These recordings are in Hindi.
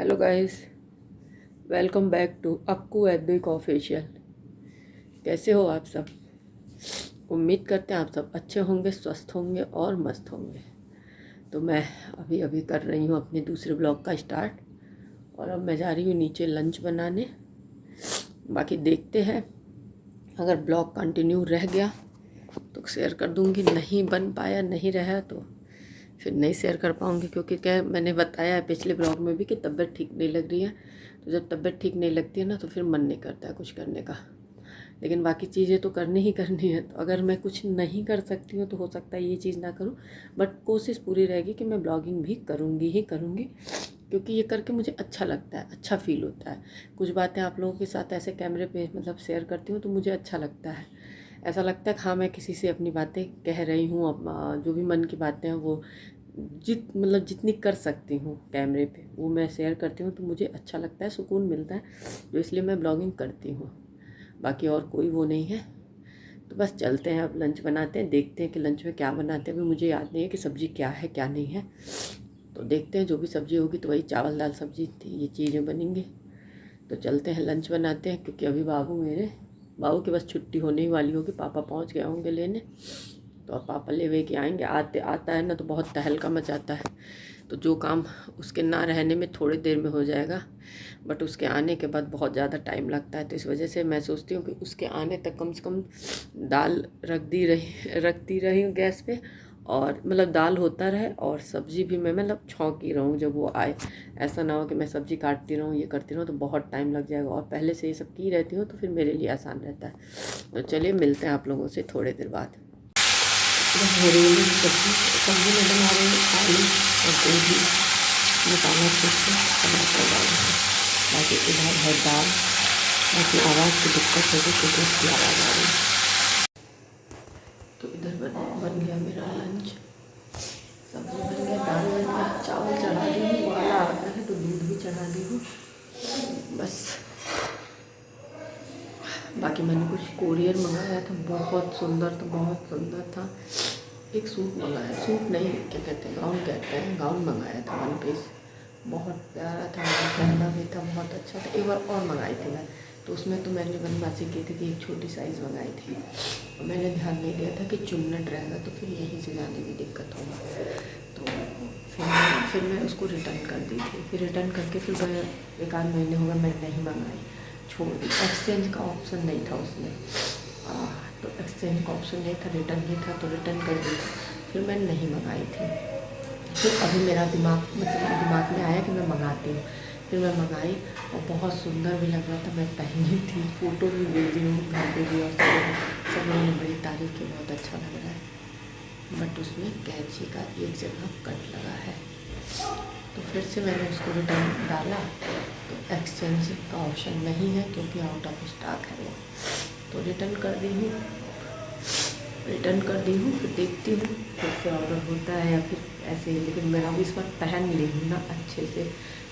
Hello guys, welcome back to Akku एदिक ऑफिशियल। कैसे हो आप सब? उम्मीद करते हैं आप सब अच्छे होंगे, स्वस्थ होंगे और मस्त होंगे। तो मैं अभी अभी कर रही हूँ अपने दूसरे ब्लॉग का स्टार्ट और अब मैं जा रही हूँ नीचे लंच बनाने। बाकी देखते हैं, अगर ब्लॉग कंटिन्यू रह गया तो शेयर कर दूँगी, नहीं बन पाया, नहीं रहा तो फिर नहीं शेयर कर पाऊँगी, क्योंकि क्या मैंने बताया है पिछले ब्लॉग में भी कि तबीयत ठीक नहीं लग रही है। तो जब तबीयत ठीक नहीं लगती है ना तो फिर मन नहीं करता है कुछ करने का, लेकिन बाकी चीज़ें तो करनी ही करनी है। तो अगर मैं कुछ नहीं कर सकती हूँ तो हो सकता है ये चीज़ ना करूँ, बट कोशिश पूरी रहेगी कि मैं ब्लॉगिंग भी करूँगी ही करूँगी, क्योंकि ये करके मुझे अच्छा लगता है, अच्छा फील होता है। कुछ बातें आप लोगों के साथ ऐसे कैमरे पे मतलब शेयर करती हूँ तो मुझे अच्छा लगता है। ऐसा लगता है कि हाँ, मैं किसी से अपनी बातें कह रही हूँ, जो भी मन की बातें हैं वो जितनी कर सकती हूँ कैमरे पे वो मैं शेयर करती हूँ, तो मुझे अच्छा लगता है, सुकून मिलता है, जो इसलिए मैं ब्लॉगिंग करती हूँ। बाकी और कोई वो नहीं है। तो बस चलते हैं, अब लंच बनाते हैं, देखते हैं कि लंच में क्या बनाते हैं। अभी मुझे याद नहीं है कि सब्ज़ी क्या है क्या नहीं है, तो देखते हैं। जो भी सब्ज़ी होगी तो वही चावल दाल सब्ज़ी थी, ये चीज़ें बनेंगी। तो चलते हैं लंच बनाते हैं, क्योंकि अभी बाबू की बस छुट्टी होने ही वाली होगी। पापा पहुँच गए होंगे लेने, तो अब पापा ले के आएंगे। आता है ना तो बहुत तहलका मचाता है, तो जो काम उसके ना रहने में थोड़ी देर में हो जाएगा, बट उसके आने के बाद बहुत ज़्यादा टाइम लगता है। तो इस वजह से मैं सोचती हूँ कि उसके आने तक कम से कम दाल रखती रही हूँ गैस पे, और मतलब दाल होता रहे और सब्ज़ी भी मैं मतलब छौंकी रहूँ जब वो आए। ऐसा ना हो कि मैं सब्ज़ी काटती रहूँ, ये करती रहूँ, तो बहुत टाइम लग जाएगा, और पहले से ये सब की रहती हूँ तो फिर मेरे लिए आसान रहता है। तो चलिए मिलते हैं आप लोगों से थोड़ी देर बाद। हो रही है सब्ज़ी में बना रही हूँ आलू और गोभी, मसाला पीस के टमाटर डाल रही हूँ। बाकी इधर है दाल। बाकी आवाज़ की दिक्कत होगी क्योंकि उसकी आवाज़ आ रही है। तो इधर बन गया मेरा लंच। सब्ज़ी बन गया, दाल बन गया, चावल चढ़ा दी हूँ, वाला आता है तो दूध भी चढ़ा दी हूँ बस। बाकी मैंने कुछ कोरियर मंगाया था, बहुत सुंदर था। एक सूट मंगाया, सूट नहीं क्या कहते हैं, गाउन मंगाया था, वन पीस, बहुत प्यारा था, पहना भी था, बहुत अच्छा था। एक बार और मंगाई थी मैं, तो उसमें तो मैंने बनवासी की थी कि एक छोटी साइज़ मंगाई थी, और मैंने ध्यान नहीं दिया था कि चुन्नट रहेगा तो फिर यहीं से जाने में दिक्कत होगा। तो फिर मैं उसको रिटर्न कर दी थी। फिर रिटर्न करके फिर मैं एक आध महीने हो गए मैं नहीं मंगाई, छोड़ दी। एक्सचेंज का ऑप्शन नहीं था उसमें, तो एक्सचेंज का ऑप्शन नहीं था, रिटर्न ही था, तो रिटर्न कर दी। फिर मैं नहीं मंगाई थी। फिर अभी मेरा दिमाग में आया कि मैं मंगाती हूँ। फिर मैं मंगाई और बहुत सुंदर भी लग रहा था, मैं पहनी थी, फ़ोटो भी भेजी हूँ घर पे भी, और सब लोगों ने बड़ी तारीफ़ की, बहुत अच्छा लग रहा है। बट उसमें कैंची का एक जगह कट लगा है, तो फिर से मैंने उसको रिटर्न डाला, तो एक्सचेंज का ऑप्शन नहीं है क्योंकि आउट ऑफ स्टॉक है वो। तो रिटर्न कर दी हूँ, फिर देखती हूँ फिर से ऑर्डर होता है या फिर ऐसे ही। लेकिन मैं अभी इस बार पहन ली हूँ ना अच्छे से,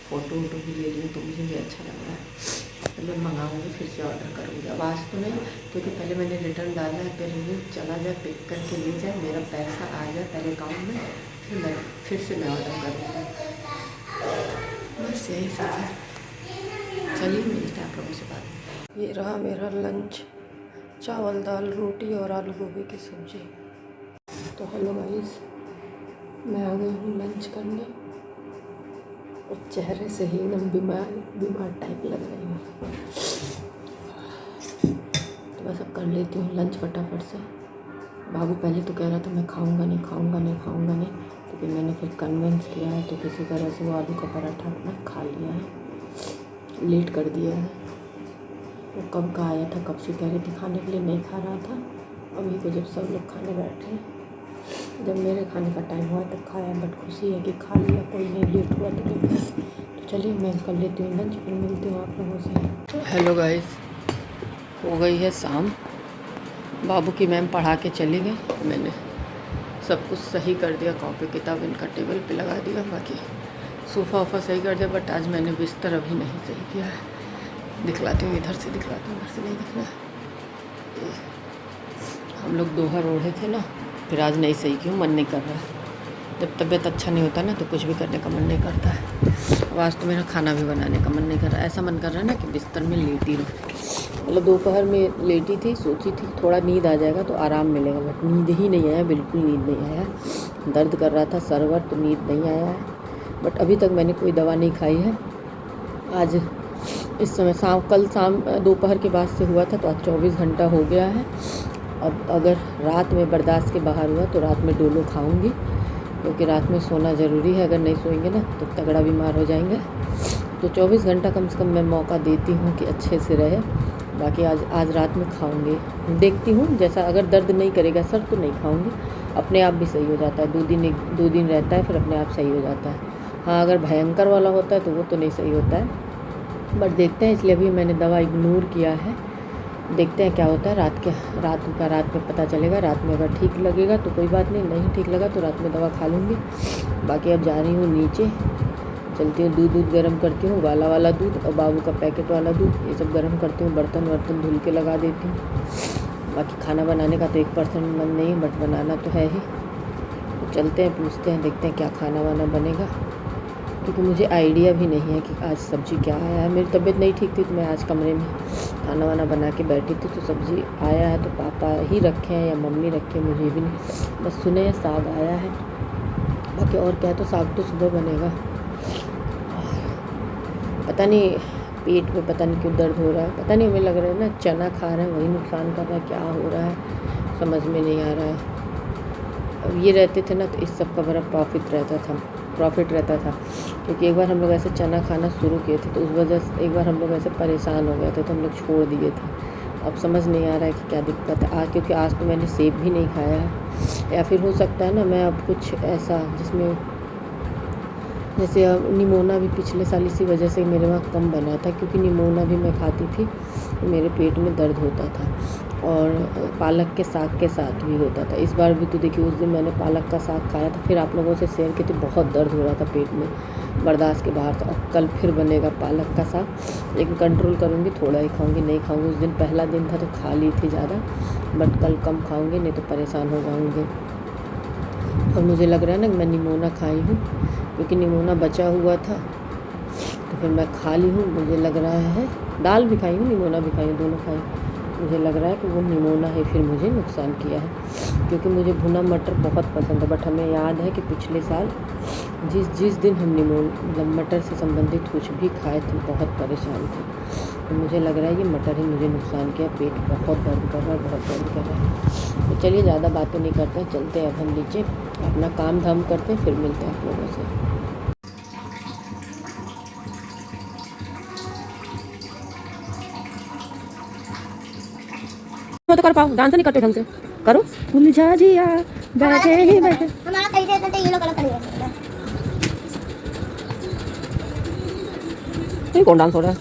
फ़ोटो भी ले ली हूँ, तो मुझे भी अच्छा लग रहा है। तो मैं मंगाऊँगी, फिर से ऑर्डर करूँगी। आवाज़ तो नहीं, क्योंकि पहले मैंने रिटर्न डाला है, पहले वो चला जाए, पिक करके ले जाए, मेरा पैसा आ जाए पहले अकाउंट में, फिर से मैं ऑर्डर करूँगी। बस यही सब है। चलिए मिलते हैं आप लोगों से बात। ये रहा मेरा लंच, चावल दाल रोटी और आलू गोभी की सब्ज़ी। तो हेलो गाइस, मैं आ गई हूँ लंच करने, और चेहरे से ही एकदम बीमार टाइप लग रही हूँ। तो बस अब कर लेती हूँ लंच फटाफट से। बाबू पहले तो कह रहा था मैं खाऊंगा नहीं, तो फिर मैंने फिर कन्विंस किया है, तो किसी तरह से वो आलू का पराठा अपना खा लिया है, लेट कर दिया है। वो कब का आया था, कब से कह रही थी खाने के लिए, नहीं खा रहा था। अभी को जब सब लोग खाने बैठे, जब मेरे खाने का टाइम हुआ तब खाया, बट खुशी है कि खा लिया, कोई नहीं लेट हुआ तो चलिए मैं कर लेती हूँ लंच, फिर मिलती हूँ आप लोगों से। हेलो गाइस, हो गई है शाम, बाबू की मैम पढ़ा के चली गई, मैंने सब कुछ सही कर दिया, कॉपी किताब इनका टेबल पे लगा दिया, बाकी सोफ़ा वोफ़ा सही कर दिया, बट आज मैंने बिस्तर अभी नहीं सही किया है। दिखलाती हूँ, इधर से दिखलाती हूँ, इधर से नहीं दिखना। हम लोग दोहर ओढ़े थे ना, फिर आज नहीं सही क्यों, मन नहीं कर रहा है। जब तबीयत अच्छा नहीं होता ना तो कुछ भी करने का मन नहीं करता है। अब आज तो मेरा खाना भी बनाने का मन नहीं कर रहा, ऐसा मन कर रहा है ना कि बिस्तर में लेटी रहूँ। मतलब दोपहर में लेटी थी, सोची थी थोड़ा नींद आ जाएगा तो आराम मिलेगा, बट नींद ही नहीं आया, बिल्कुल नींद नहीं आया। दर्द कर रहा था सरवर तो नींद नहीं आया है। बट अभी तक मैंने कोई दवा नहीं खाई है। आज इस समय कल शाम दोपहर के बाद से हुआ था तो आज 24 घंटा हो गया है। अब अगर रात में बर्दाश्त के बाहर हुआ तो रात में डोलो खाऊंगी, क्योंकि रात में सोना ज़रूरी है। अगर नहीं सोएंगे ना तो तगड़ा बीमार हो जाएंगे। तो 24 घंटा कम से कम मैं मौका देती हूँ कि अच्छे से रहे। बाकी आज रात में खाऊंगी, देखती हूँ जैसा। अगर दर्द नहीं करेगा सर तो नहीं खाऊंगी, अपने आप भी सही हो जाता है। 2 दिन रहता है फिर अपने आप सही हो जाता है। हाँ, अगर भयंकर वाला होता है तो वो तो नहीं सही होता है, बट देखते हैं। इसलिए अभी मैंने दवा इग्नोर किया है, देखते हैं क्या होता है। रात में पता चलेगा। रात में अगर ठीक लगेगा तो कोई बात नहीं ठीक लगा तो रात में दवा खा लूँगी। बाकी अब जा रही हूँ नीचे, चलती हूँ, दूध गर्म करती हूँ, वाला दूध और बाबू का पैकेट वाला दूध, ये सब गर्म करती हूँ। बर्तन धुल के लगा देती हूँ। बाकी खाना बनाने का तो 1% मन नहीं है, बट बनाना तो है ही। तो चलते हैं, पूछते हैं, देखते हैं क्या खाना वाना बनेगा, क्योंकि मुझे आइडिया भी नहीं है कि आज सब्ज़ी क्या आया है। मेरी तबीयत नहीं ठीक थी तो मैं आज कमरे में खाना वाना बना के बैठी थी, तो सब्ज़ी आया है तो पापा ही रखे हैं या मम्मी रखे हैं, मुझे भी नहीं, बस सुने हैं साग आया है। बाकी और क्या है, तो साग तो सुबह बनेगा। पता नहीं पेट में पता नहीं क्यों दर्द हो रहा है, पता नहीं, हमें लग रहा है ना चना खा रहे हैं वही नुकसान कर रहा है, क्या हो रहा है समझ में नहीं आ रहा है। अब ये रहते थे ना तो इस सब का बड़ा प्रॉफिट रहता था, क्योंकि एक बार हम लोग ऐसे चना खाना शुरू किए थे तो उस वजह से एक बार हम लोग ऐसे परेशान हो गए थे तो हम लोग छोड़ दिए थे। अब समझ नहीं आ रहा है कि क्या दिक्कत है आज, क्योंकि आज तो मैंने सेब भी नहीं खाया है। या फिर हो सकता है ना मैं अब कुछ ऐसा जिसमें जैसे अब निमोना भी पिछले साल इसी वजह से मेरे वहाँ कम बना था, क्योंकि निमोना भी मैं खाती थी तो मेरे पेट में दर्द होता था, और पालक के साग के साथ भी होता था। इस बार भी तो देखिए उस दिन मैंने पालक का साग खाया था, फिर आप लोगों से शेयर किए थे, बहुत दर्द हो रहा था पेट में, बर्दाश्त के बाहर था। अब कल फिर बनेगा पालक का साग, लेकिन कंट्रोल करूँगी, थोड़ा ही खाऊँगी, नहीं खाऊँगी। उस दिन पहला दिन था तो खा ली थी ज़्यादा, बट कल कम खाऊँगी, नहीं तो परेशान हो जाऊँगी। और मुझे लग रहा है ना कि मैं निमोना खाई हूँ, क्योंकि निमोना बचा हुआ था तो फिर मैं खा ली हूँ। मुझे लग रहा है दाल भी खाई हूँ, निमोना भी खाई हूँ, दोनों खाई। मुझे लग रहा है कि वो निमोना है, फिर मुझे नुकसान किया है, क्योंकि मुझे भुना मटर बहुत पसंद है। बट हमें याद है कि पिछले साल जिस दिन हम मतलब मटर से संबंधित कुछ भी खाए थे बहुत परेशान थे। तो मुझे लग रहा है ये मटर ही मुझे नुकसान किया, पेट बहुत दर्द कर रहा है, बहुत दर्द कर रहा है। तो चलिए ज़्यादा बातें नहीं करते हैं, चलते हैं अब हम नीचे अपना काम धाम करते हैं, फिर मिलते हैं आप लोगों से। तो कर पाओ, डांस नहीं करते ढंग से, करो। उलझा जिया बैठे ही बैठे, हमारा कैसे तो ये लोग अलग करेंगे। ये कौन डांस हो रहा है?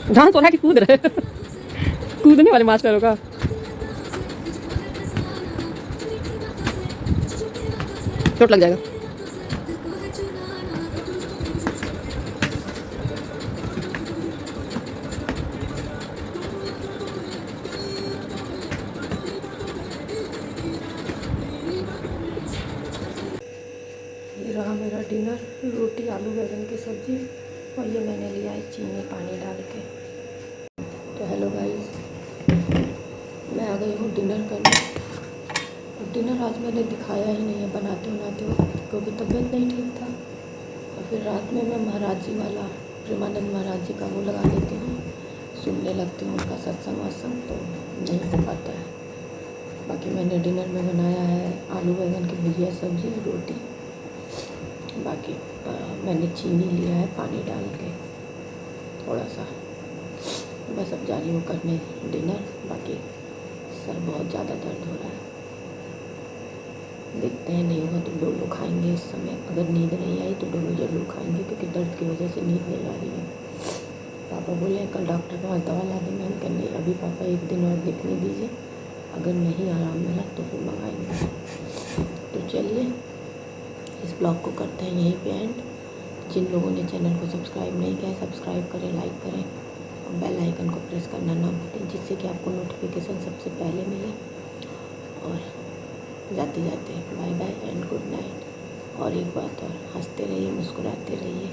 डांस हो रहा है कि कूद रहे? कूदने वाले मास्टरों का चोट लग जाएगा। रहा मेरा डिनर, रोटी आलू बैंगन की सब्ज़ी, और ये मैंने लिया है चीनी पानी डाल के। तो हेलो गाइस, मैं आ गई हूँ डिनर करने। डिनर आज मैंने दिखाया ही नहीं है बनाते हुए, क्योंकि तबीयत नहीं ठीक था। और फिर रात में मैं महाराज जी वाला प्रेमानंद महाराज जी का वो लगा लेती हूँ, सुनने लगती हूँ उनका सत्संग, तो नहीं हो पाता है। बाकी मैंने डिनर में बनाया है आलू बैंगन की भुजिया, सब्ज़ी, रोटी। बाकी मैंने चीनी लिया है पानी डाल के थोड़ा सा। बस अब जा रही हूँ करने डिनर। बाकी सर बहुत ज़्यादा दर्द हो रहा है, देखते हैं, नहीं हुआ तो डोलो खाएंगे इस समय। अगर नींद नहीं आई तो डोलो ज़रूर खाएंगे, क्योंकि दर्द की वजह से नींद नहीं आ रही है। पापा बोले कल डॉक्टर के पास दवा ला देंगे, हम कहें नहीं अभी पापा 1 दिन और देखने दीजिए, अगर नहीं आराम मिला तो फिर मंगाएंगे। तो चलिए इस ब्लॉग को करते हैं यहीं पे एंड। जिन लोगों ने चैनल को सब्सक्राइब नहीं किया है सब्सक्राइब करें, लाइक करें और बेल आइकन को प्रेस करना ना भूलें, जिससे कि आपको नोटिफिकेशन सबसे पहले मिले। और जाते जाते bye bye and good night. और एक बात और, हंसते रहिए, मुस्कुराते रहिए,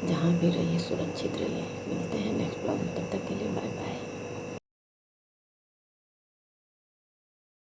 जहाँ भी रहिए सुरक्षित रहिए। मिलते हैं नेक्स्ट ब्लॉग में, तब तक